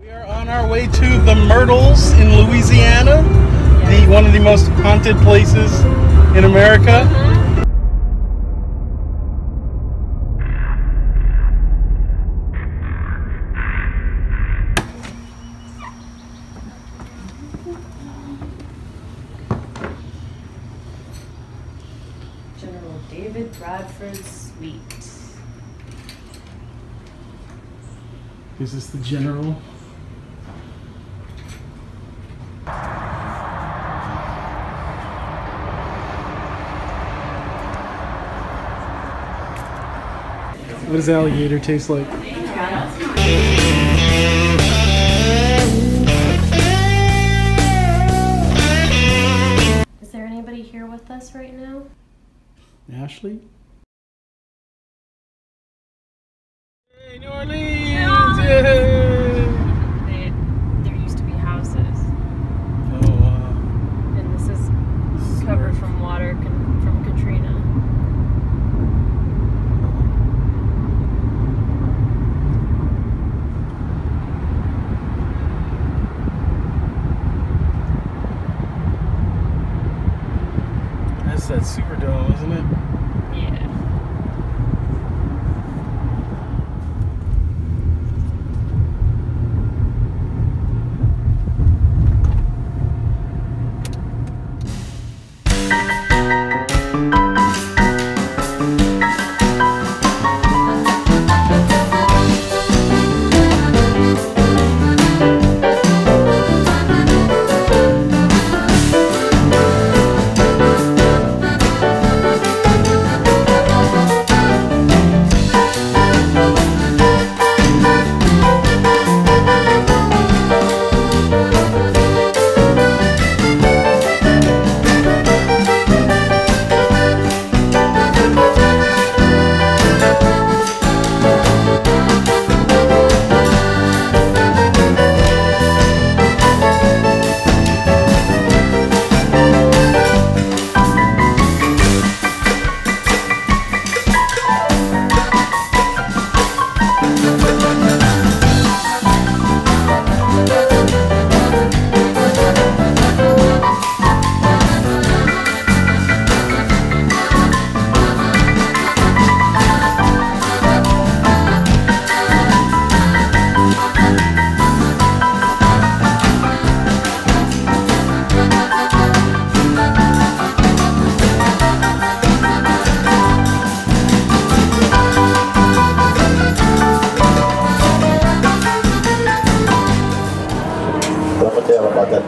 We are on our way to the Myrtles in Louisiana, one of the most haunted places in America. General David Bradford's suite. Is this the general? What does alligator taste like? Is there anybody here with us right now? Ashley? Hey, New Orleans! Yay! There used to be houses. Oh, wow. And this is covered from water from Katrina. That's that Superdome, isn't it? Yeah.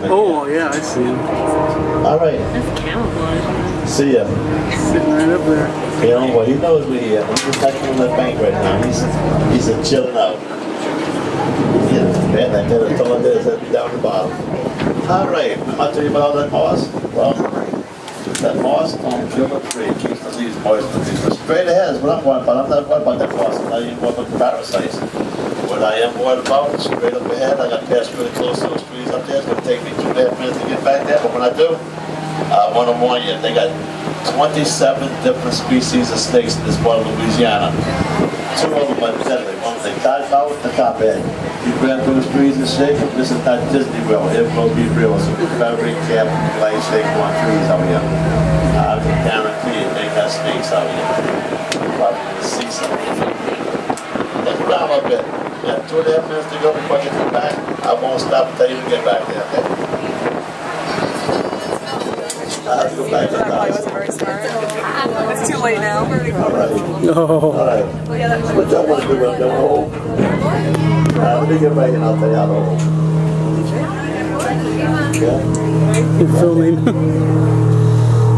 Oh, yeah, I see him. All right. That's camouflage. See ya. Sitting right up there. You know what? He knows we're here. He's protecting the bank right now. He's chilling out. Yeah, man, that guy that's all there is down the bottom. All right. I'll tell you about all that moss. Well, that moss don't kill the tree. It keeps the leaves moist. But straight ahead is what I'm worried about. I'm not worried about that moss. I'm not even worried about the parasites. What I am worried about is straight up ahead. I got to pass really close to those trees up there. It's going to take me 2.5 minutes to get back there. But when I do, I want to warn you, they got 27 different species of snakes in this part of Louisiana. 2 of them are deadly. One is a cottonmouth and a copperhead. You grab those trees and shake them. This is not Disney World. It will be real. So you better be careful when you lay shaking on trees out here. I can guarantee you they got snakes out here. You're probably going to see something. Look around a bit. You have 2.5 minutes to go before you get back. I won't stop until you get back there, okay? I have to go back to the house. It's too late now. All right. No. All right. What y'all want to do when I go home? Let me get back and I'll tell you how to hold. Yeah? You're filming.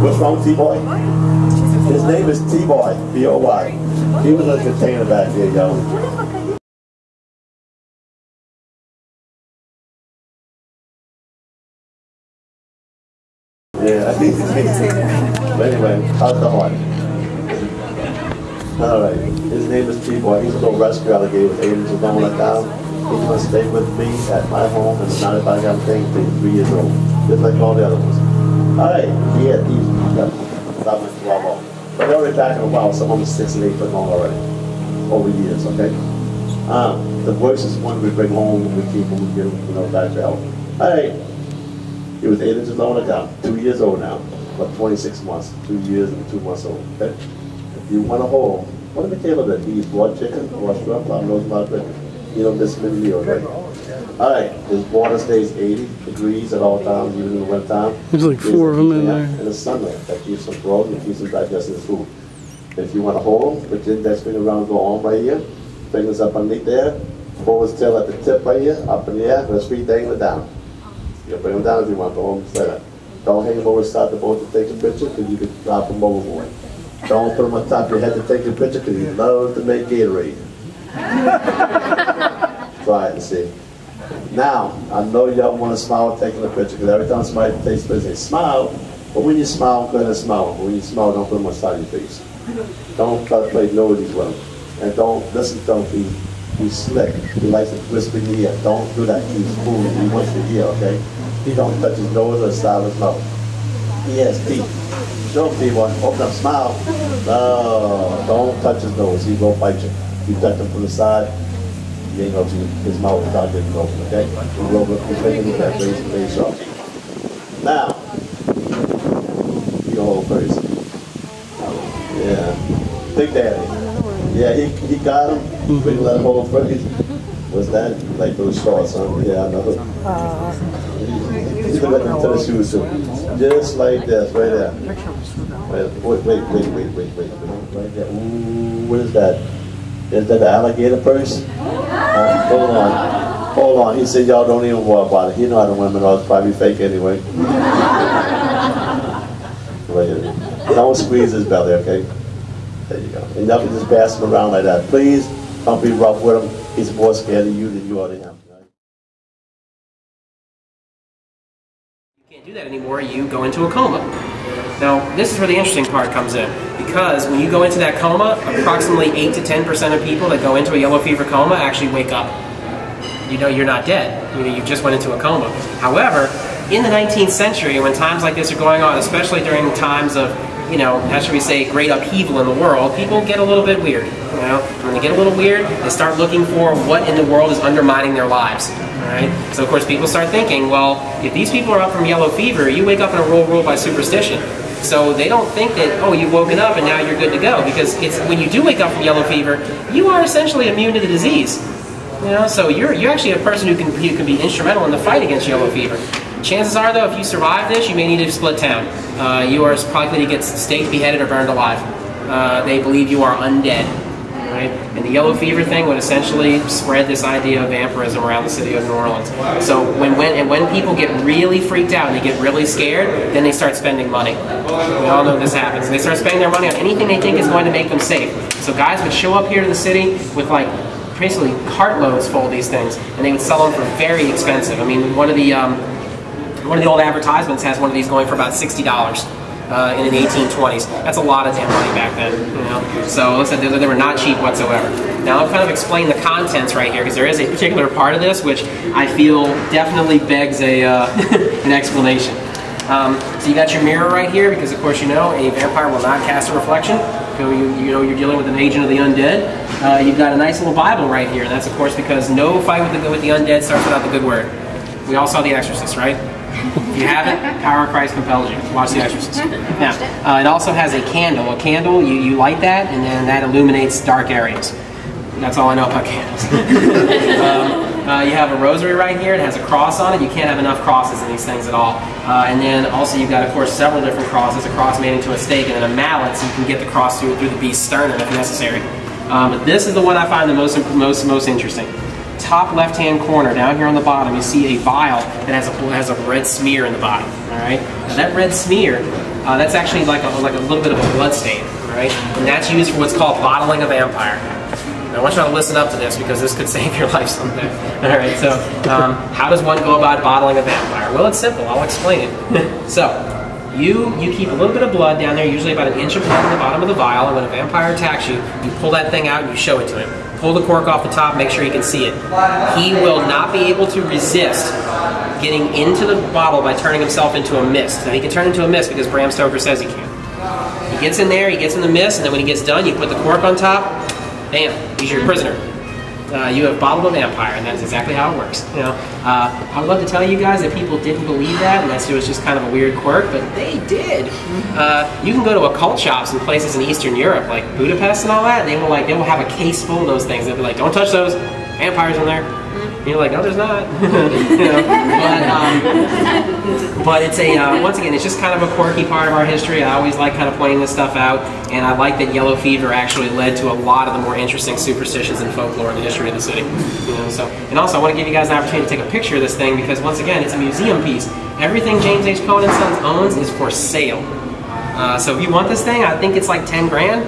What's wrong with T-Boy? His name is T-Boy, B-O-Y. He was in a container back there, yo. Yeah, I think it's me. But anyway, how's the heart? Alright, his name is T-Boy. He's a little rescue alligator with 8 inches of NOLA down. He's going to stay with me at my home and not if I got thing till he's 3 years old. Just like all the other ones. Alright, yeah, he's got 11, 12. But they're already back in a while. Some of them 6 and 8 foot long already. Over years, okay? The worst is one we bring home and we keep them, give them, you know, back to health. All right. He was 8 inches long and down, 2 years old now, about 26 months, 2 years and 2 months old. Okay? If you want a whole, what did Michaela do? He eats blood chicken or shrimp, I knows about it. You know, this many meals, right? All right, his water stays 80 degrees at all times, even in the winter time. There's like 4 of them in there. In the sunlight, that keeps him growing and keeps him digesting his food. If you want to hold him, put your index finger around, go on right here, fingers up underneath there, pull his tail at the tip right here, up in the air, and his feet dangling down. You can bring him down if you want, to hold him straight. Don't hang him over the side of the boat to take a picture, because you could drop him overboard. Don't put him on top of your head to take a picture, because he loves to make Gatorade. Try it and see. Now, I know y'all want to smile taking a picture, because every time somebody takes a picture, they smile, but when you smile, go ahead and smile. But when you smile, don't put them on the side of your face. Don't try to play nosies with him. And don't listen to him. He's slick. He likes to whisper in the ear. Don't do that. He's fooling. He wants to hear, okay? He don't touch his nose or the side of his mouth. He has teeth. Show him, people. Open up, smile. No, don't touch his nose. He will bite you. You touch him from the side, he ain't gonna see his mouth without getting open, okay? You roll up his fingers with that very sharp. Now, your whole person. Yeah. Big Daddy. Yeah, he got him. We let him hold first. What's that? Like those shorts, huh? Yeah, I know. He's going to the shoes too. Just like this, right there. Wait. Right there. Ooh, what is that? Is that the alligator purse? Hold on. He said y'all don't even worry about it. He know how the women are. It's probably fake anyway. Right here. Don't squeeze his belly, okay? There you go. And y'all can just pass him around like that. Please, don't be rough with him. He's more scared of you than you are to him. You can't do that anymore. You go into a coma. Now, this is where the interesting part comes in. Because when you go into that coma, approximately 8 to 10% of people that go into a yellow fever coma actually wake up. You know you're not dead. You know you just went into a coma. However, in the 19th century, when times like this are going on, especially during times of, you know, how should we say, great upheaval in the world, people get a little bit weird. You know, when they get a little weird, they start looking for what in the world is undermining their lives. Right? So of course people start thinking, well, if these people are up from yellow fever, you wake up in a world ruled by superstition. So they don't think that, oh, you've woken up and now you're good to go, because it's when you do wake up from yellow fever, you are essentially immune to the disease. You know, so you're actually a person who can be instrumental in the fight against yellow fever. Chances are, though, if you survive this, you may need to split town. You are likely to get staked, beheaded, or burned alive. They believe you are undead. Right? And the yellow fever thing would essentially spread this idea of vampirism around the city of New Orleans. So when people get really freaked out and they get really scared, then they start spending money. We all know this happens. They start spending their money on anything they think is going to make them safe. So guys would show up here to the city with like basically cartloads full of these things, and they would sell them for very expensive. I mean, one of the old advertisements has one of these going for about $60. In the 1820s. That's a lot of damn money back then, you know. So listen, they were not cheap whatsoever. Now I'll kind of explain the contents right here, because there is a particular part of this which I feel definitely begs a an explanation. So you got your mirror right here, because of course you know a vampire will not cast a reflection. So you know you're dealing with an agent of the undead. You've got a nice little Bible right here, and that's of course because no fight with the undead starts without the good word. We all saw The Exorcist, right? If you haven't, Power of Christ compels you. Watch The Exorcist. Now, it also has a candle. A candle, you light that, and then that illuminates dark areas. That's all I know about candles. You have a rosary right here. It has a cross on it. You can't have enough crosses in these things at all. And then also you've got, of course, several different crosses. A cross made into a stake, and then a mallet, so you can get the cross through the beast's sternum if necessary. But this is the one I find the most interesting. Top left-hand corner, down here on the bottom, you see a vial that has a red smear in the bottom. All right, now that red smear, that's actually like a little bit of a blood stain. All right, and that's used for what's called bottling a vampire. Now, I want you to listen up to this, because this could save your life someday. All right, so how does one go about bottling a vampire? Well, it's simple. I'll explain it. So you keep a little bit of blood down there, usually about an inch of blood in the bottom of the vial, and when a vampire attacks you, you pull that thing out and you show it to him. Pull the cork off the top, make sure he can see it. He will not be able to resist getting into the bottle by turning himself into a mist. Now he can turn into a mist because Bram Stoker says he can. He gets in there, he gets in the mist, and then when he gets done, you put the cork on top, bam, he's your prisoner. you have bottled a vampire, and that is exactly how it works. You know, I would love to tell you guys that people didn't believe that, and that it was just kind of a weird quirk, but they did. You can go to occult shops in places in Eastern Europe, like Budapest and all that, and they will have a case full of those things. They'll be like, "Don't touch those, vampires in there." And you're like, "No, there's not." You know, but it's a once again, it's just kind of a quirky part of our history. I always like kind of pointing this stuff out, and I like that yellow fever actually led to a lot of the more interesting superstitions and folklore in the history of the city. You know, so and also I want to give you guys an opportunity to take a picture of this thing because once again, it's a museum piece. Everything James H. Cohen and Sons owns is for sale. So if you want this thing, I think it's like 10 grand.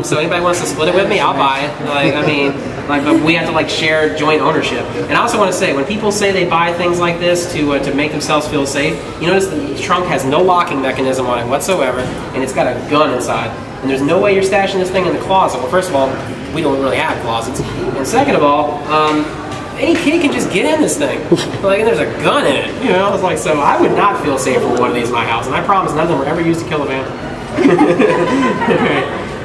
So anybody wants to split it with me, I'll buy it. Like, I mean, like we have to like share joint ownership. And I also want to say, when people say they buy things like this to make themselves feel safe, you notice the trunk has no locking mechanism on it whatsoever, and it's got a gun inside. And there's no way you're stashing this thing in the closet. Well, first of all, we don't really have closets. And second of all, any kid can just get in this thing. Like, and there's a gun in it. You know, it's like, so I would not feel safe with one of these in my house. And I promise none of them were ever used to kill a vampire.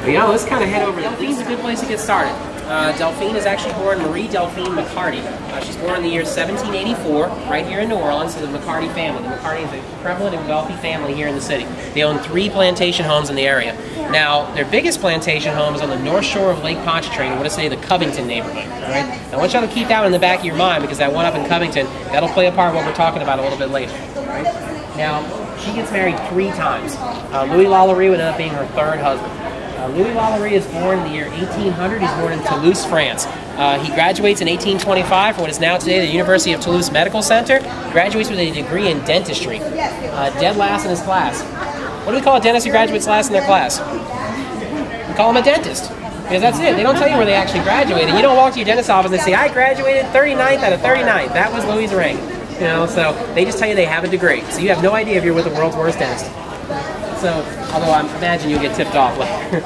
But yeah, let's kind of head over. Delphine's a good place to get started. Delphine is actually born Marie Delphine McCarty. She's born in the year 1784, right here in New Orleans, to the McCarty family. The McCarty is a prevalent and wealthy family here in the city. They own 3 plantation homes in the area. Now, their biggest plantation home is on the north shore of Lake Pontchartrain, I want to say the Covington neighborhood. All right? Now, I want y'all to keep that in the back of your mind because that one up in Covington, that'll play a part in what we're talking about a little bit later. All right? Now, she gets married 3 times. Louis Lalaurie would end up being her 3rd husband. Louis Lalaurie is born in the year 1800. He's born in Toulouse, France. He graduates in 1825 from what is now today the University of Toulouse Medical Center. Graduates with a degree in dentistry. Dead last in his class. What do we call a dentist who graduates last in their class? We call him a dentist. Because that's it. They don't tell you where they actually graduated. You don't walk to your dentist's office and say, "I graduated 39th out of 39th. That was Louis' rank." You know, so they just tell you they have a degree. So you have no idea if you're with the world's worst dentist. So, although I imagine you'll get tipped off later.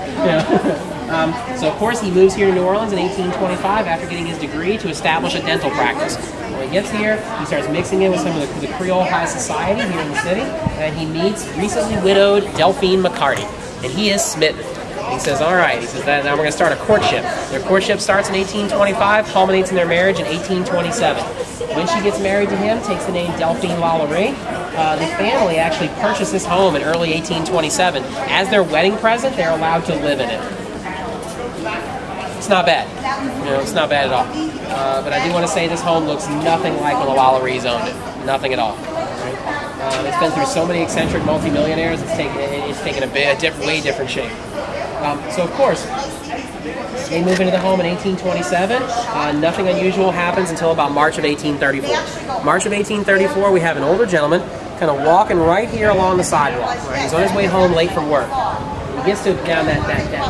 So, of course, he moves here to New Orleans in 1825 after getting his degree to establish a dental practice. When he gets here, he starts mixing in with some of the Creole high society here in the city, and he meets recently widowed Delphine McCarty, and he is smitten. He says, "All right," he says, "now we're going to start a courtship." Their courtship starts in 1825, culminates in their marriage in 1827. When she gets married to him, takes the name Delphine Lalaurie. The family actually purchased this home in early 1827. As their wedding present, they're allowed to live in it. It's not bad. You know, it's not bad at all. But I do want to say this home looks nothing like when the Lalauries owned it. Nothing at all. It's been through so many eccentric multimillionaires, it's taken a way different shape. So of course, they move into the home in 1827. Nothing unusual happens until about March of 1834. March of 1834, we have an older gentleman kind of walking right here along the sidewalk. Right? He's on his way home late from work. He gets to down that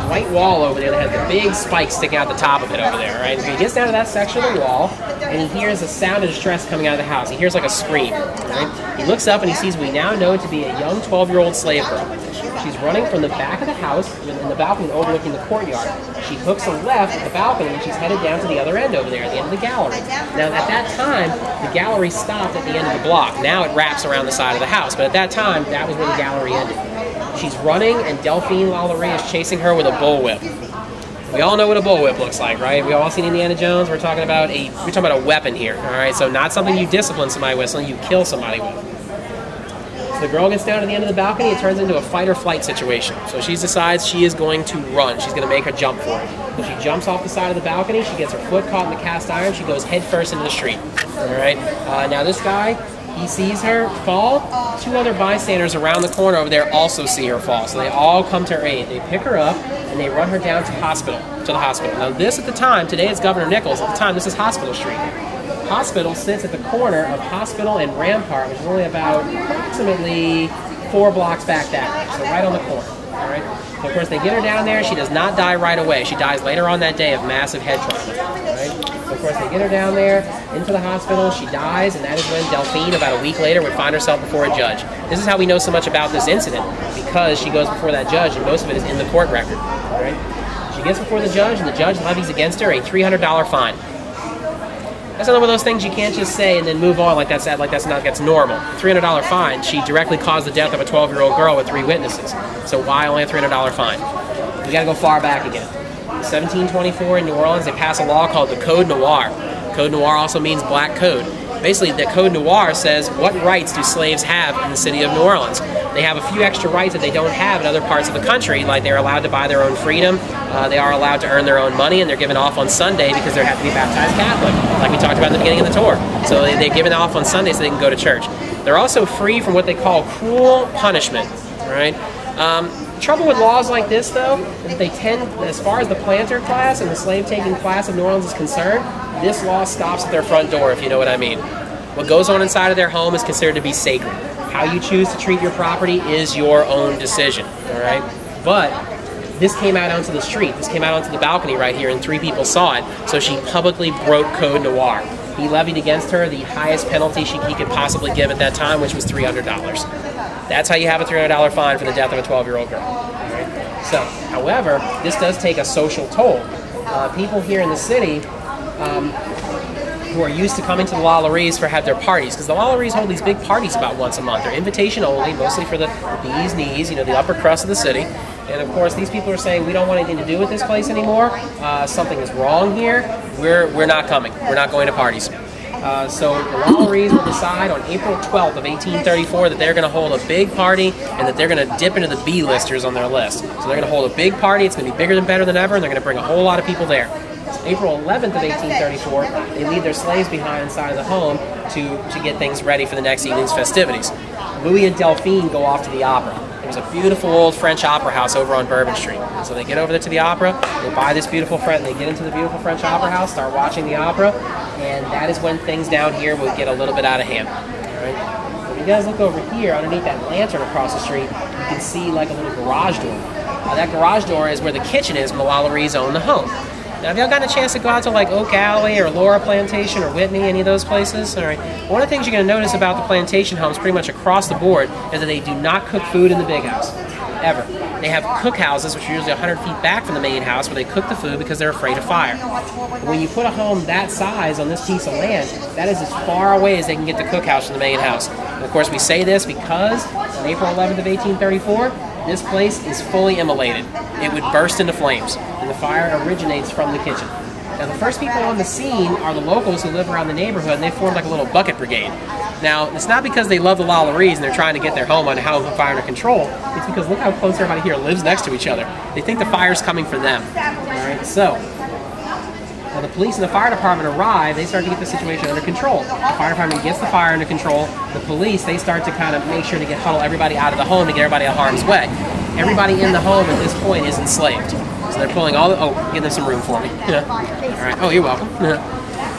white wall over there that has the big spikes sticking out the top of it over there. Right? So he gets down to that section of the wall, and he hears a sound of distress coming out of the house. He hears like a scream. Right? He looks up and he sees what we now know to be a young 12-year-old slave girl. She's running from the back of the house in the balcony overlooking the courtyard. She hooks a left at the balcony and she's headed down to the other end over there, at the end of the gallery. Now, at that time, the gallery stopped at the end of the block. Now it wraps around the side of the house, but at that time, that was where the gallery ended. She's running, and Delphine Lalaurie is chasing her with a bullwhip. We all know what a bullwhip looks like, right? We all seen Indiana Jones. We're talking about a weapon here, all right? So not something you discipline somebody with, something you kill somebody with. So the girl gets down to the end of the balcony. It turns into a fight or flight situation. So she decides she is going to run. She's going to make her jump for it. So she jumps off the side of the balcony. She gets her foot caught in the cast iron. She goes head first into the street. All right. Now this guy, he sees her fall. 2 other bystanders around the corner over there also see her fall. So they all come to her aid. They pick her up and they run her down to the hospital. Now this at the time, today it's Governor Nichols. At the time, this is Hospital Street. Hospital sits at the corner of Hospital and Rampart, which is only about approximately 4 blocks back that way, so right on the corner. All right. So of course they get her down there. She does not die right away. She dies later on that day of massive head trauma. All right. So of course they get her down there into the hospital. She dies, and that is when Delphine, about a week later, would find herself before a judge. This is how we know so much about this incident, because she goes before that judge, and most of it is in the court record. All right. She gets before the judge, and the judge levies against her a $300 fine. That's another one of those things you can't just say and then move on like that's normal. $300 fine. She directly caused the death of a 12-year-old girl with 3 witnesses. So why only a $300 fine? We got to go far back again. 1724 in New Orleans, they pass a law called the Code Noir. Code Noir also means black code. Basically, the Code Noir says what rights do slaves have in the city of New Orleans. They have a few extra rights that they don't have in other parts of the country, like they're allowed to buy their own freedom, they are allowed to earn their own money, and they're given off on Sunday because they have to be baptized Catholic, like we talked about at the beginning of the tour. So they're given off on Sunday so they can go to church. They're also free from what they call cruel punishment, right? Trouble with laws like this, though, is they tend, as far as the planter class and the slave-taking class of New Orleans is concerned, this law stops at their front door, if you know what I mean. What goes on inside of their home is considered to be sacred. How you choose to treat your property is your own decision, all right? But this came out onto the street. This came out onto the balcony right here, and 3 people saw it, so she publicly broke Code Noir. He levied against her the highest penalty he could possibly give at that time, which was $300. That's how you have a $300 fine for the death of a 12-year-old girl. Right? So, however, this does take a social toll. People here in the city who are used to coming to the Lolleries have their parties, because the Lolleries hold these big parties about once a month. They're invitation only, mostly for the bee's knees, you know, the upper crust of the city. And of course, these people are saying, we don't want anything to do with this place anymore. Something is wrong here. We're not coming. We're not going to parties. So the Lolleries will decide on April 12th of 1834 that they're going to hold a big party and that they're going to dip into the B-listers on their list. So they're going to hold a big party. It's going to be bigger than better than ever, and they're going to bring a whole lot of people there. April 11th of 1834, they leave their slaves behind inside of the home to get things ready for the next evening's festivities. Louis and Delphine go off to the opera. There's a beautiful old French opera house over on Bourbon Street. So they get over there to the opera, they buy this beautiful they get into the beautiful French opera house, start watching the opera, and that is when things down here will get a little bit out of hand. All right? When you guys look over here, underneath that lantern across the street, you can see like a little garage door. That garage door is where the kitchen is when the Lolleries own the home. Now, have y'all gotten a chance to go out to like Oak Alley or Laura Plantation or Whitney, any of those places? All right. One of the things you're going to notice about the plantation homes pretty much across the board is that they do not cook food in the big house, ever. They have cookhouses, which are usually 100 feet back from the main house, where they cook the food because they're afraid of fire. When you put a home that size on this piece of land, that is as far away as they can get the cookhouse from the main house. And of course, we say this because on April 11th of 1834, this place is fully immolated. It would burst into flames, and the fire originates from the kitchen. Now, the first people on the scene are the locals who live around the neighborhood, and they form like a little bucket brigade. Now, it's not because they love the Lolleries and they're trying to get their home on how the fire under control. It's because look how close everybody here lives next to each other. They think the fire's coming for them. All right, so when the police and the fire department arrive, they start to get the situation under control. The fire department gets the fire under control. The police, they start to kind of make sure to huddle everybody out of the home to get everybody out of harm's way. Everybody in the home at this point is enslaved. So they're pulling all the, give them some room for me. Yeah. All right, oh, you're welcome.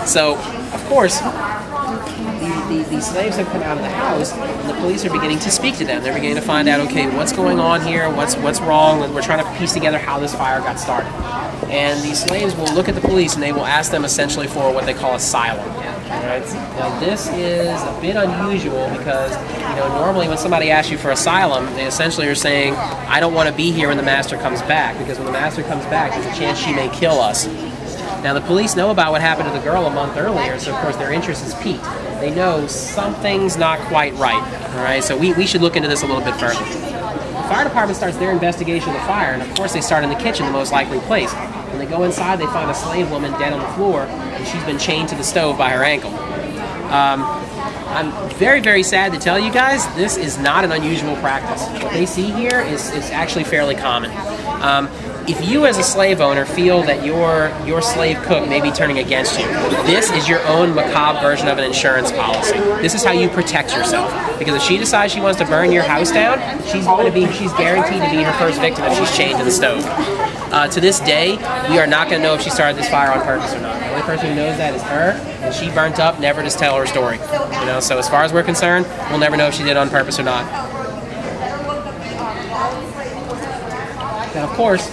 So, of course, the slaves have come out of the house, and the police are beginning to speak to them. They're beginning to find out, okay, what's going on here, what's wrong, and we're trying to piece together how this fire got started. And these slaves will look at the police and they will ask them essentially for what they call asylum. Right? Now this is a bit unusual because, you know, normally when somebody asks you for asylum, they essentially are saying, I don't want to be here when the master comes back, because when the master comes back, there's a chance she may kill us. Now the police know about what happened to the girl a month earlier, so of course their interest is piqued. They know something's not quite right. All right, so we should look into this a little bit further. The fire department starts their investigation of the fire, and of course they start in the kitchen, the most likely place. When they go inside, they find a slave woman dead on the floor, and she's been chained to the stove by her ankle. I'm very, very sad to tell you guys, this is not an unusual practice. What they see here is actually fairly common. If you as a slave owner feel that your slave cook may be turning against you, this is your own macabre version of an insurance policy. This is how you protect yourself. Because if she decides she wants to burn your house down, she's guaranteed to be her first victim if she's chained to the stove. To this day, we are not going to know if she started this fire on purpose or not. The only person who knows that is her, and she burnt up, never to tell her story. You know, so as far as we're concerned, we'll never know if she did it on purpose or not. Now, of course,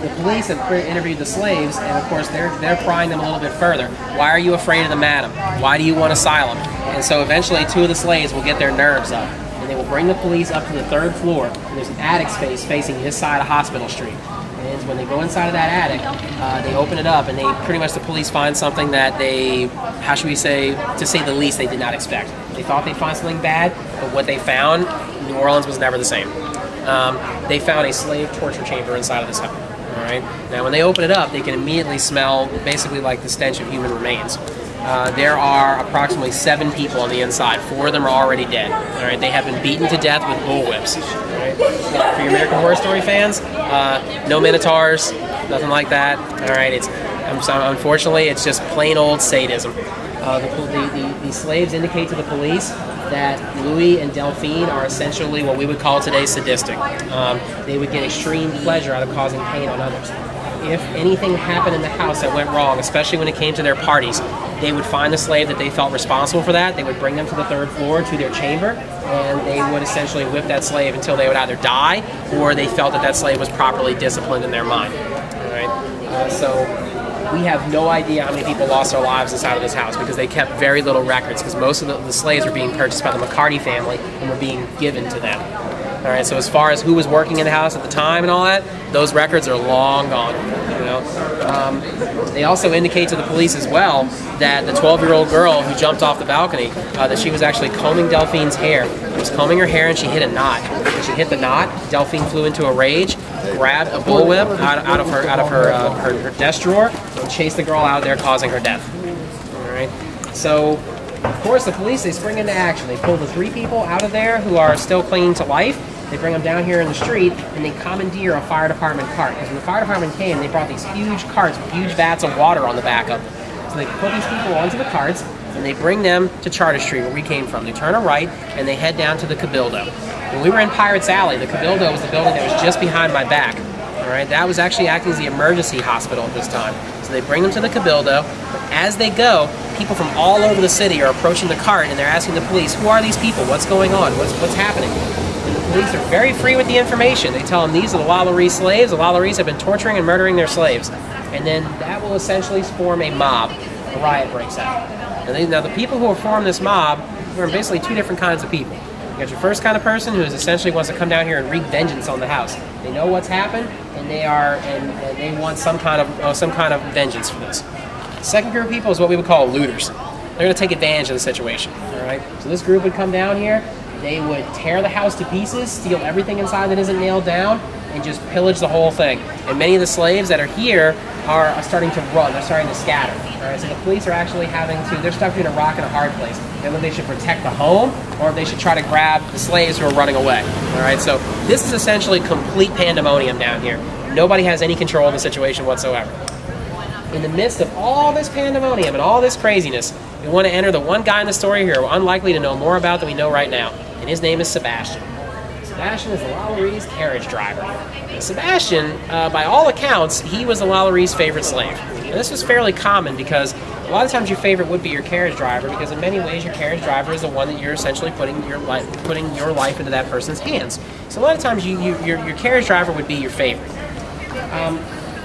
the police have interviewed the slaves, and of course they're prying them a little bit further. Why are you afraid of the madam? Why do you want asylum? And so eventually 2 of the slaves will get their nerves up, and they will bring the police up to the 3rd floor. And there's an attic space facing this side of Hospital Street. And when they go inside of that attic, they open it up, and the police find something that they, how should we say, to say the least, they did not expect. They thought they'd find something bad, but what they found, New Orleans was never the same. They found a slave torture chamber inside of this home. All right. Now, when they open it up, they can immediately smell basically like the stench of human remains. There are approximately 7 people on the inside. 4 of them are already dead. All right. They have been beaten to death with bullwhips. All right. For your American Horror Story fans, no minotaurs, nothing like that. All right. Unfortunately, it's just plain old sadism. The slaves indicate to the police that Louis and Delphine are essentially what we would call today sadistic. They would get extreme pleasure out of causing pain on others. If anything happened in the house that went wrong, especially when it came to their parties, they would find the slave that they felt responsible for that, they would bring them to the 3rd floor to their chamber, and they would essentially whip that slave until they would either die or they felt that that slave was properly disciplined in their mind. All right? So we have no idea how many people lost their lives inside of this house because they kept very little records, because most of the slaves were being purchased by the McCarty family and were being given to them. All right, so as far as who was working in the house at the time and all that, those records are long gone. You know, they also indicate to the police as well that the 12-year-old girl who jumped off the balcony, that she was actually combing Delphine's hair. She was combing her hair and she hit a knot. When she hit the knot, Delphine flew into a rage, grabbed a bullwhip out of her desk drawer, and chased the girl out of there, causing her death. All right, so of course the police, they spring into action. They pull the 3 people out of there who are still clinging to life. They bring them down here in the street, and they commandeer a fire department cart. Because when the fire department came, they brought these huge carts with huge vats of water on the back of them. So they put these people onto the carts, and they bring them to Charter Street, where we came from. They turn a right, and they head down to the Cabildo. When we were in Pirates Alley, the Cabildo was the building that was just behind my back. All right, that was actually acting as the emergency hospital at this time. So they bring them to the Cabildo. As they go, people from all over the city are approaching the cart, and they're asking the police, who are these people? What's going on? What's happening? And the police are very free with the information. They tell them these are the Lalaurie slaves. The Lalauries have been torturing and murdering their slaves. And then that will essentially form a mob. A riot breaks out. And now the people who have formed this mob are basically 2 different kinds of people. You got your first kind of person who essentially wants to come down here and wreak vengeance on the house. They know what's happened, and they want some kind of vengeance for this. The second group of people is what we would call looters. They're going to take advantage of the situation. All right. So this group would come down here. They would tear the house to pieces, steal everything inside that isn't nailed down, and just pillage the whole thing. And many of the slaves that are here are starting to run. They're starting to scatter. All right, so the police are actually they're stuck between a rock and a hard place. Whether they should protect the home or if they should try to grab the slaves who are running away. All right, so this is essentially complete pandemonium down here. Nobody has any control of the situation whatsoever. In the midst of all this pandemonium and all this craziness, we want to enter the one guy in the story here we're unlikely to know more about than we know right now. And his name is Sebastian. Sebastian is the Lalauries' carriage driver. And Sebastian, by all accounts, he was the Lalauries' favorite slave. And this was fairly common because a lot of times your favorite would be your carriage driver, because in many ways your carriage driver is the one that you're essentially putting your life into that person's hands. So a lot of times your carriage driver would be your favorite.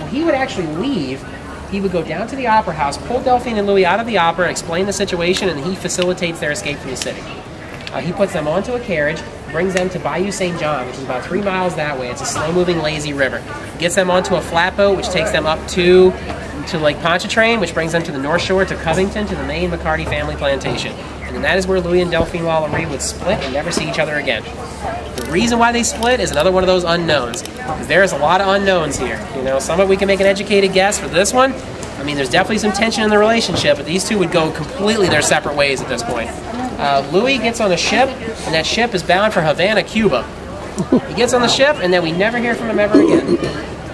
When he would actually leave, he would go down to the opera house, pull Delphine and Louis out of the opera, explain the situation, and he facilitates their escape from the city. He puts them onto a carriage, brings them to Bayou St. John, which is about 3 miles that way. It's a slow-moving, lazy river. Gets them onto a flatboat, which takes them up to Lake Pontchartrain, which brings them to the North Shore, to Covington, to the main McCarty family plantation. And then that is where Louis and Delphine Lalaurie would split and never see each other again. The reason why they split is another one of those unknowns, because there's a lot of unknowns here. You know, some of it we can make an educated guess. For this one, I mean, there's definitely some tension in the relationship, but these two would go completely their separate ways at this point. Louis gets on a ship, and that ship is bound for Havana, Cuba. He gets on the ship, and then we never hear from him ever again.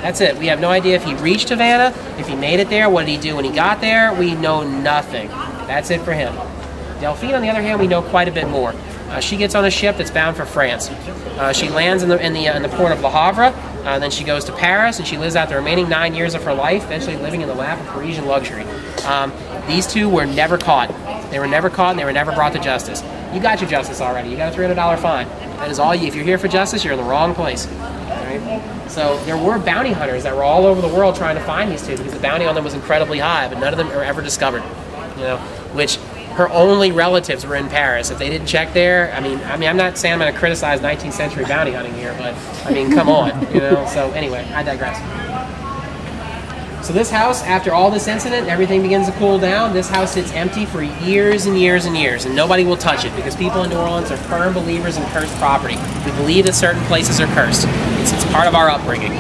That's it. We have no idea if he reached Havana, if he made it there, what did he do when he got there. We know nothing. That's it for him. Delphine, on the other hand, we know quite a bit more. She gets on a ship that's bound for France. She lands in the port of Le Havre, then she goes to Paris, and she lives out the remaining 9 years of her life, eventually living in the lap of Parisian luxury. These two were never caught. They were never caught, and they were never brought to justice. You got your justice already. You got a $300 fine. That is all you. If you're here for justice, you're in the wrong place. All right? So there were bounty hunters that were all over the world trying to find these two, because the bounty on them was incredibly high, but none of them were ever discovered. You know, which her only relatives were in Paris. If they didn't check there, I mean, I'm not saying I'm going to criticize 19th century bounty hunting here, but I mean, come on, you know. So anyway, I digress. So this house, after all this incident, everything begins to cool down. This house sits empty for years and years and years, and nobody will touch it, because people in New Orleans are firm believers in cursed property. We believe that certain places are cursed. It's part of our upbringing.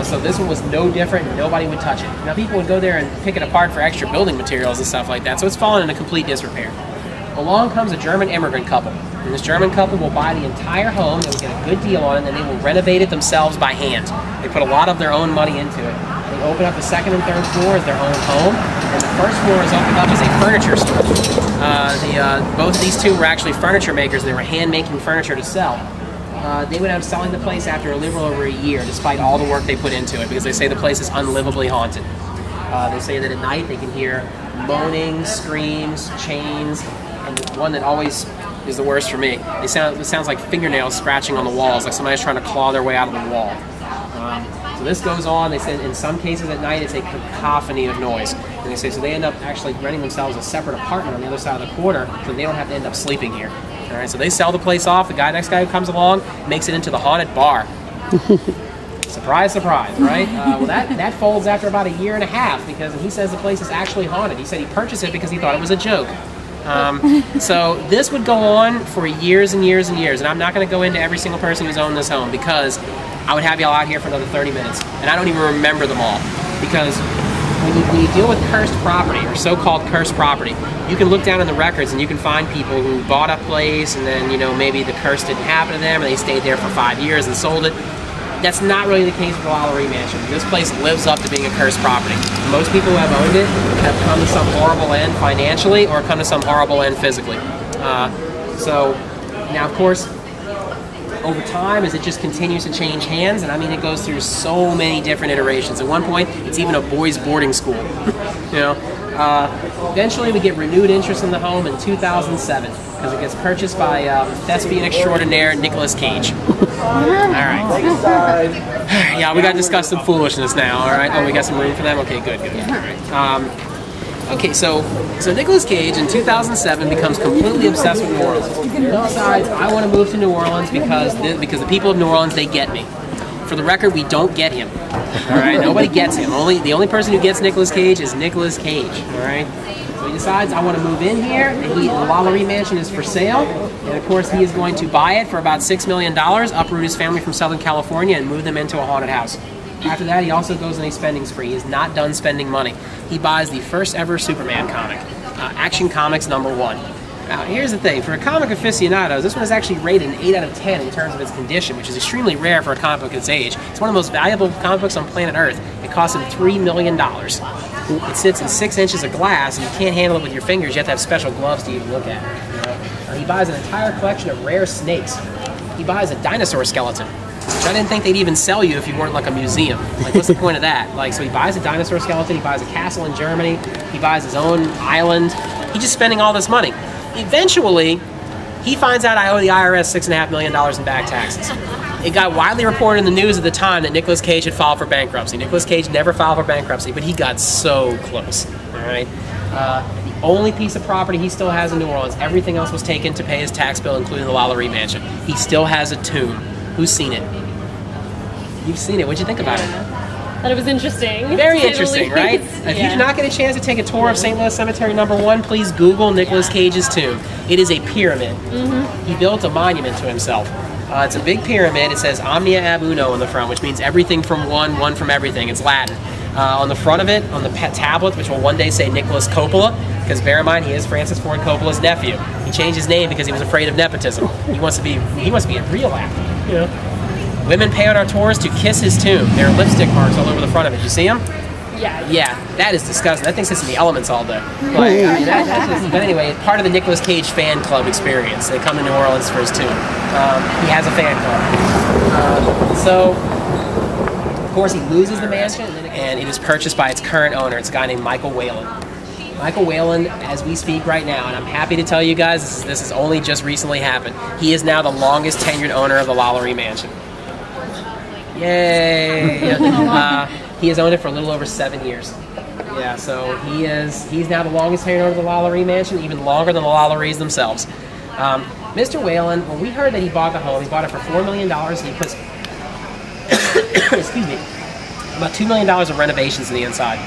So this one was no different, and nobody would touch it. Now people would go there and pick it apart for extra building materials and stuff like that, so it's fallen into complete disrepair. Along comes a German immigrant couple, and this German couple will buy the entire home, they will get a good deal on it, and then they will renovate it themselves by hand. They put a lot of their own money into it. They open up the second and third floor as their own home, and the first floor is opened up as a furniture store. Both of these two were actually furniture makers, and they were hand-making furniture to sell. They would end up selling the place after a little over a year, despite all the work they put into it, because they say the place is unlivably haunted. They say that at night they can hear moaning, screams, chains, and the one that always is the worst for me. It sounds like fingernails scratching on the walls, like somebody's trying to claw their way out of the wall. So this goes on. They said in some cases at night it's a cacophony of noise. And they say so they end up actually renting themselves a separate apartment on the other side of the corner so they don't have to end up sleeping here. All right, so they sell the place off. The next guy who comes along makes it into the haunted bar. Surprise, surprise, right? Well, that folds after about a year and a half because he says the place is actually haunted. He said he purchased it because he thought it was a joke. So this would go on for years and years and years, and I'm not going to go into every single person who's owned this home because I would have y'all out here for another 30 minutes, and I don't even remember them all. Because when you deal with cursed property, or so-called cursed property, you can look down in the records and you can find people who bought a place and then, you know, maybe the curse didn't happen to them, or they stayed there for 5 years and sold it. That's not really the case with the Lowry Mansion. This place lives up to being a cursed property. Most people who have owned it have come to some horrible end financially or come to some horrible end physically. So, now of course, over time, as it just continues to change hands, and I mean it goes through so many different iterations. At one point, it's even a boys' boarding school. You know, eventually we get renewed interest in the home in 2007 because it gets purchased by thespian extraordinaire Nicolas Cage. All right. Yeah, we got to discuss some foolishness now. All right. Oh, we got some room for them. Okay, good, good. All right. Okay, so Nicolas Cage in 2007 becomes completely obsessed with New Orleans. He decides, I want to move to New Orleans because the people of New Orleans, they get me. For the record, we don't get him. All right, nobody gets him. The only person who gets Nicolas Cage is Nicolas Cage. All right. So he decides, I want to move in here, and the Lowry Mansion is for sale, and of course he is going to buy it for about $6 million, uproot his family from Southern California, and move them into a haunted house. After that, he also goes on a spending spree. He is not done spending money. He buys the first ever Superman comic, Action Comics #1. Now, here's the thing. For a comic aficionados, this one is actually rated an 8 out of 10 in terms of its condition, which is extremely rare for a comic book its age. It's one of the most valuable comic books on planet Earth. It cost him $3 million. It sits in 6 inches of glass, and you can't handle it with your fingers. You have to have special gloves to even look at it. You know? He buys an entire collection of rare snakes. He buys a dinosaur skeleton, which I didn't think they'd even sell you if you weren't like a museum. Like, what's the point of that? Like, so he buys a dinosaur skeleton, he buys a castle in Germany, he buys his own island. He's just spending all this money. Eventually, he finds out I owe the IRS $6.5 million in back taxes. It got widely reported in the news at the time that Nicolas Cage had filed for bankruptcy. Nicolas Cage never filed for bankruptcy, but he got so close. All right. The only piece of property he still has in New Orleans, everything else was taken to pay his tax bill, including the Lowry Mansion. He still has a tomb. Who's seen it? You've seen it. What'd you think about it? Thought it was interesting. Very interesting, right? If you do not get a chance to take a tour of St. Louis Cemetery #1, please Google Nicolas Cage's tomb. It is a pyramid. He built a monument to himself. It's a big pyramid. It says Omnia ab uno on the front, which means everything from one from everything. It's Latin. On the front of it, on the tablet, which will one day say Nicholas Coppola, because bear in mind he is Francis Ford Coppola's nephew. He changed his name because he was afraid of nepotism. He wants to be a real actor. You know? Women pay on our tours to kiss his tomb. There are lipstick marks all over the front of it. You see them? Yeah. Yeah, that is disgusting. That thing sits in the elements all day. But anyway, part of the Nicolas Cage fan club experience. They come to New Orleans for his tomb. He has a fan club. So, of course, he loses the mansion, and it is purchased by its current owner. It's a guy named Michael Whalen. Michael Whalen, as we speak right now, and I'm happy to tell you guys, this has only just recently happened. He is now the longest tenured owner of the Lowry Mansion. Yay! He has owned it for a little over 7 years. Yeah, so he's now the longest tenured owner of the Lowry Mansion, even longer than the Lowrys themselves. Mr. Whalen, when we heard that he bought the home, he bought it for $4 million, and he puts, excuse me, about $2 million of renovations in the inside.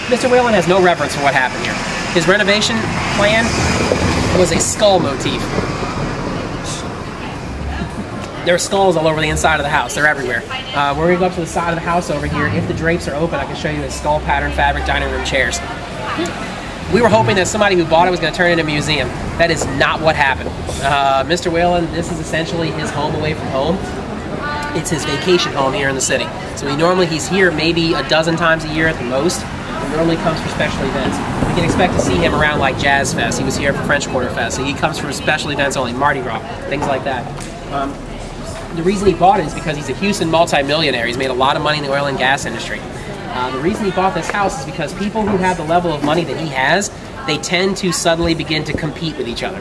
Mr. Whalen has no reverence for what happened here. His renovation plan was a skull motif. There are skulls all over the inside of the house. They're everywhere. We're going to go up to the side of the house over here. If the drapes are open, I can show you his skull pattern fabric dining room chairs. We were hoping that somebody who bought it was going to turn it into a museum. That is not what happened. Mr. Whalen, this is essentially his home away from home. It's his vacation home here in the city. So he's here maybe a dozen times a year at the most. He normally comes for special events. We can expect to see him around like Jazz Fest. He was here for French Quarter Fest. So he comes for special events only, Mardi Gras, things like that. The reason he bought it is because he's a Houston multimillionaire. He's made a lot of money in the oil and gas industry. The reason he bought this house is because people who have the level of money that he has, they tend to suddenly begin to compete with each other.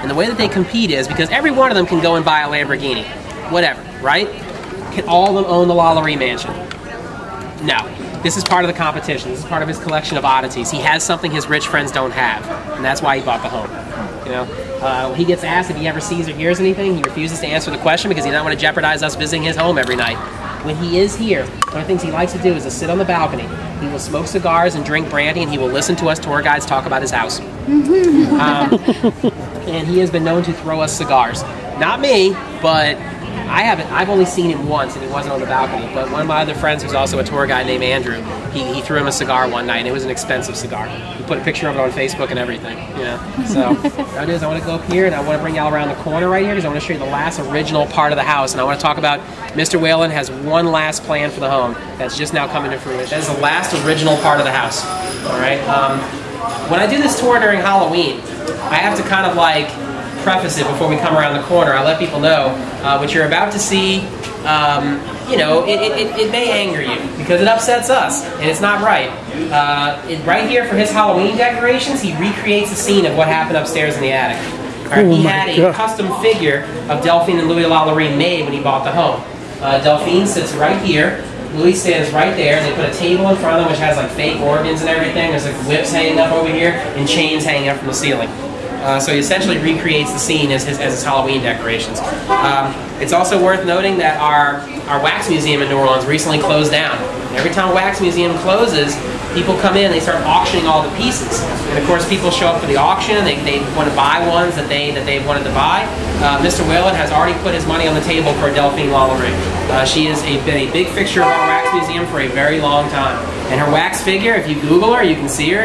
And the way that they compete is because every one of them can go and buy a Lamborghini. Whatever, right? Can all of them own the Lalaurie mansion? No. This is part of the competition. This is part of his collection of oddities. He has something his rich friends don't have, and that's why he bought the home. You know, he gets asked if he ever sees or hears anything. He refuses to answer the question because he doesn't want to jeopardize us visiting his home every night. When he is here, one of the things he likes to do is to sit on the balcony. He will smoke cigars and drink brandy, and he will listen to us tour guides talk about his house. And he has been known to throw us cigars. Not me, but I've only seen him once, and he wasn't on the balcony. But one of my other friends, who's also a tour guide named Andrew, he threw him a cigar one night, and it was an expensive cigar. He put a picture of it on Facebook and everything. You know, so what I do is I want to go up here, and I want to bring y'all around the corner right here because I want to show you the last original part of the house, and I want to talk about Mr. Whalen has one last plan for the home that's just now coming to fruition. That is the last original part of the house. All right. When I do this tour during Halloween, I have to kind of like preface it before we come around the corner. I let people know what you're about to see. You know, it may anger you because it upsets us, and it's not right. Right here for his Halloween decorations, he recreates the scene of what happened upstairs in the attic. Right, he had a custom figure of Delphine and Louis Lalaurie made when he bought the home. Delphine sits right here. Louis stands right there. They put a table in front of them which has like fake organs and everything. There's like whips hanging up over here and chains hanging up from the ceiling. So he essentially recreates the scene as his Halloween decorations. It's also worth noting that our wax museum in New Orleans recently closed down. And every time a wax museum closes, people come in and they start auctioning all the pieces. And of course people show up for the auction and they want to buy ones that they wanted to buy. Mr. Whalen has already put his money on the table for Delphine Lalaurie. She has been a big fixture of our wax museum for a very long time. And her wax figure, if you Google her, you can see her.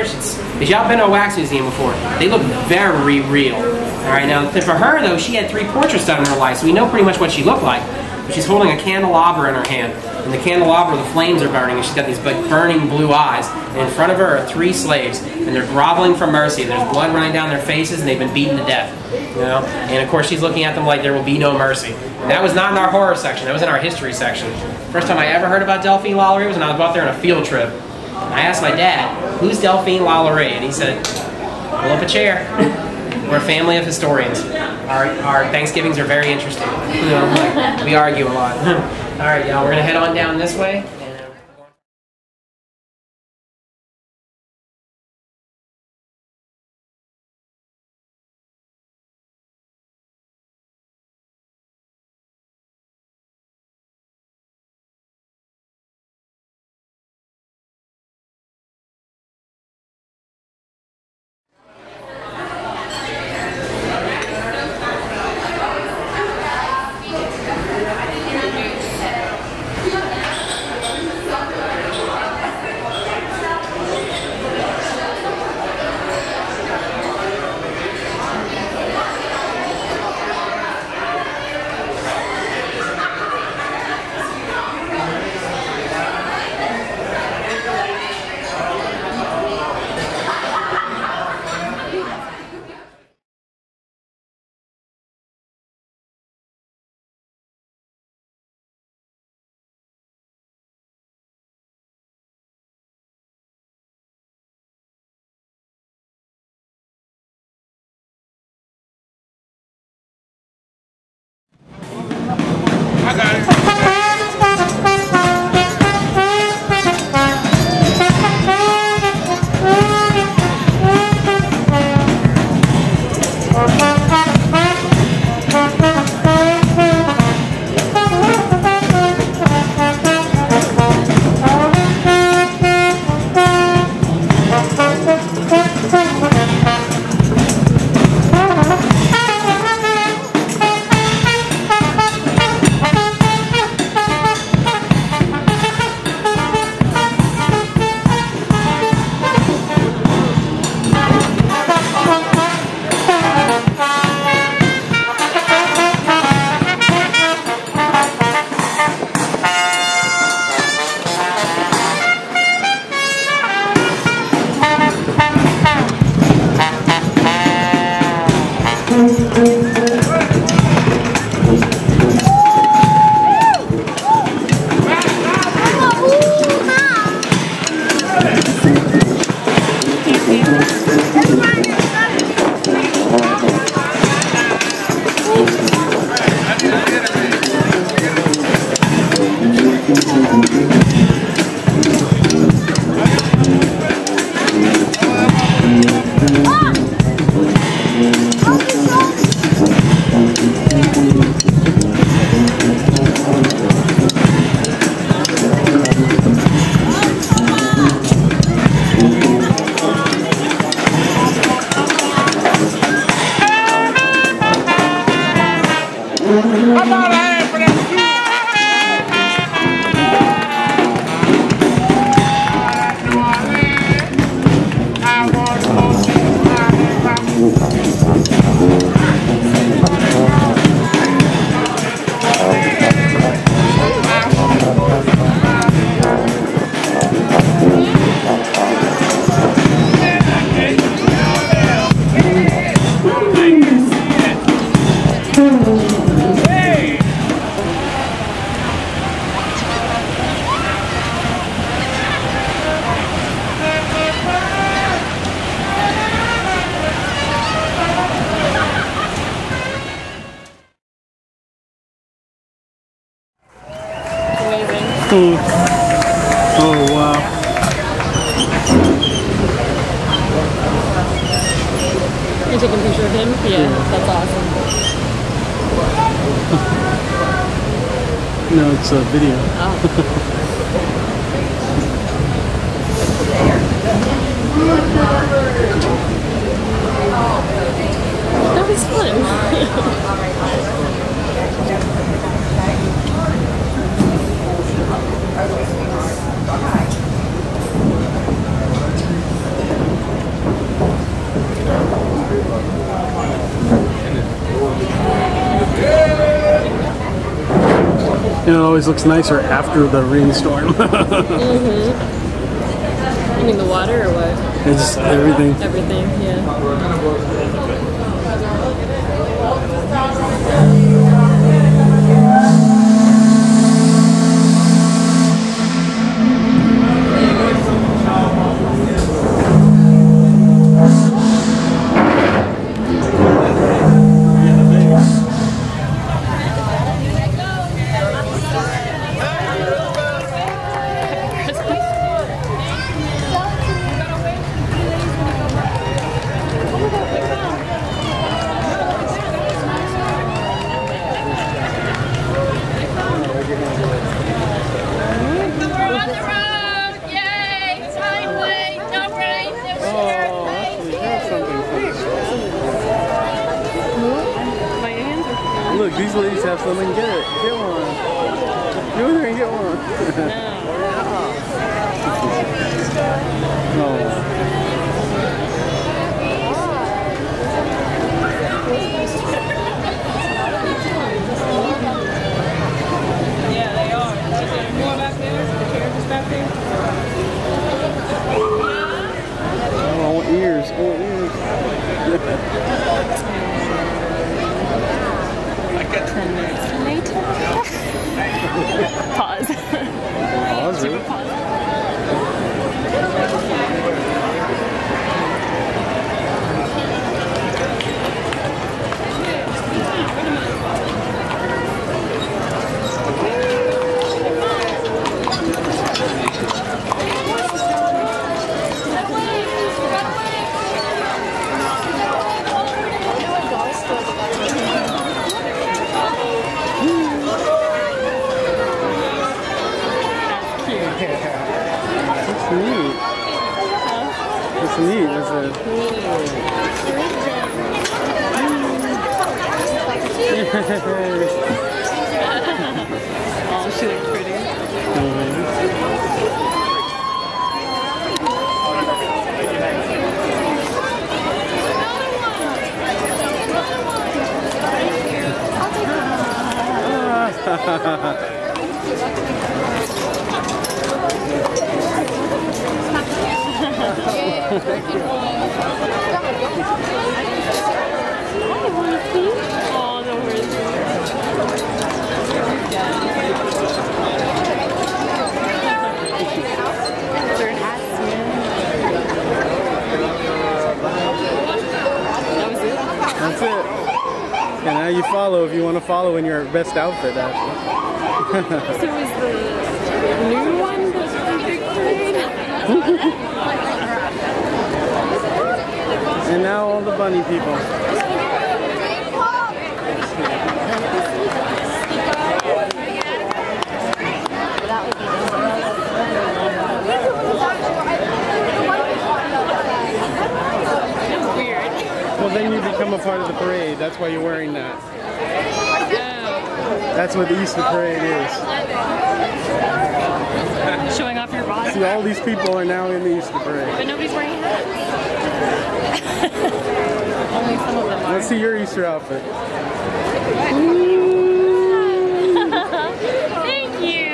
If y'all been to a wax museum before, they look very real. All right, now for her though, she had 3 portraits done in her life, so we know pretty much what she looked like. But she's holding a candelabra in her hand. In the candelabra, the flames are burning, and she's got these like burning blue eyes. And in front of her are 3 slaves, and they're groveling for mercy. And there's blood running down their faces, and they've been beaten to death. You know, and of course she's looking at them like there will be no mercy. And that was not in our horror section. That was in our history section. First time I ever heard about Delphine Lalaurie was when I was out there on a field trip. I asked my dad, "Who's Delphine Lalaurie?" And he said, "Pull up a chair. We're a family of historians. Our Thanksgivings are very interesting. You know, like, we argue a lot." All right, y'all, we're gonna head on down this way. Oh, wow. You're taking a picture of him? Yeah, that's awesome. No, it's a video. Oh. That was fun. And it always looks nicer after the rainstorm. You mean the water or what? It's everything. Everything, yeah. Look, these ladies have something. Get it. Get one. Go there and get one. No. Yeah, they are. Is there more back there? The characters back there? Oh, I want ears. I want ears. 10 minutes later. Pause. Pause, really? It's neat. It's a... Oh, she looks pretty. Oh, no worries. That's it. And now you follow if you want to follow in your best outfit, actually. So is the new one the big parade? And now all the bunny people. Well, then you become a part of the parade. That's why you're wearing that. Oh. That's what the Easter parade is. Showing off your body. See, all these people are now in the Easter parade. But nobody's wearing hats. Only some of them are. Let's see your Easter outfit. Thank you.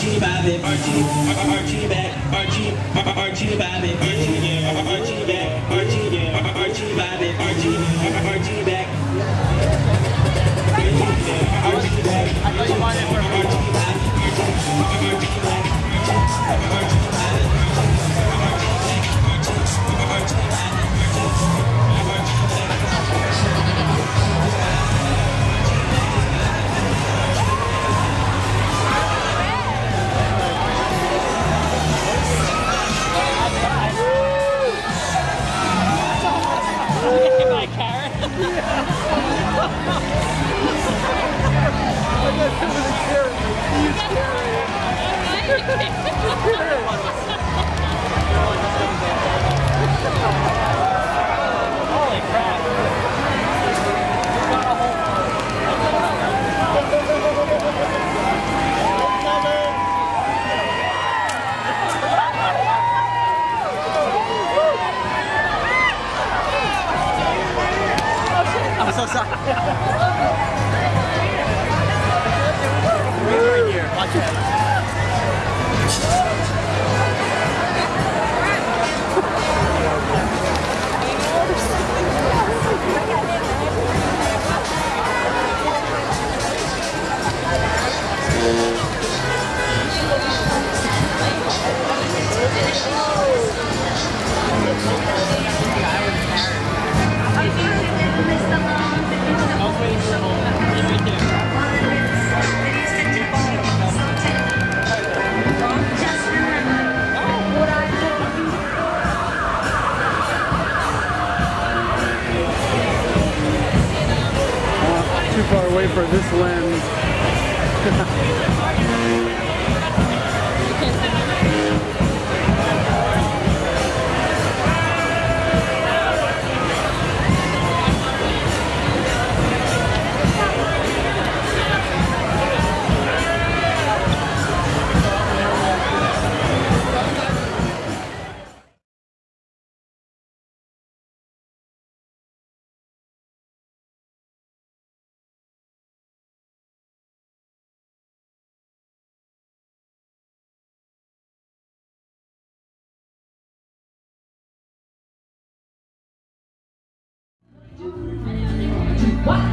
Archie Bobby, Archie back, Archie Bobby, Archie back, Archie Bobby, Archie back. I thought you wanted for Archie back. Holy crap. I'm so sorry. Right here. Watch it. Too far away for this lens. What?